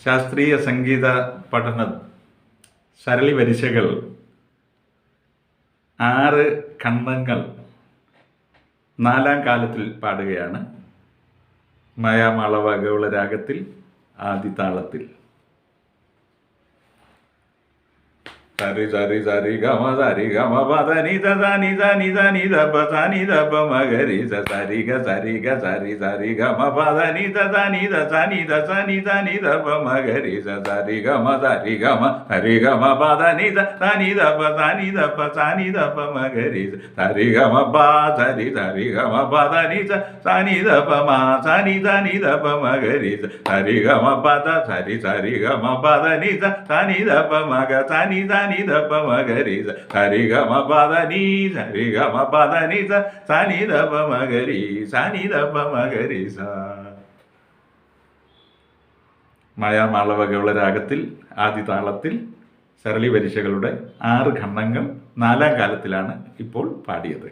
ശാസ്ത്രീയ സംഗീത പഠന സരളി വരിശകൾ 6 ഖണ്ഡങ്ങൾ 4-ാം കാലത്തിൽ പാടുകയാണ്. മായാമാളവ ഗൗള രാഗത്തിൽ ആദിതാളത്തിൽ. സരി സരി സരി ഗമ പദ നിധ നി ധ നി ധ നി ധ പ സ നി ധ പ മ ഗ രി സ സരി ഗ സരി ഗമ പദ നി ധ നി ധ സ നി ധ നി ധ പ മ ഗ രി സ സരി ഗമ പദ നി ധ നി ധ പ സ നി ധ പ മ ഗ രി സരി ഗമ പ സരി ഗമ പദ നി ധ പ മ സ നി ധ പ മ ഗ രി സരി ഗമ പദ സരി ഗമ പദ നി ധ പ മ ഗ സ നി ധ പ മ ഗ രി സരി ഗമ പദ നി സ നി ധ പ മ ഗ രി പ മ ഗ രി സ. മായാമാളവ ഗൗള രാഗത്തിൽ ആദിതാളത്തിൽ സരളി വരിശകളുടെ 6 ഖണ്ഡങ്ങൾ 4-ാം കാലത്തിലാണ് ഇപ്പോൾ പാടിയത്.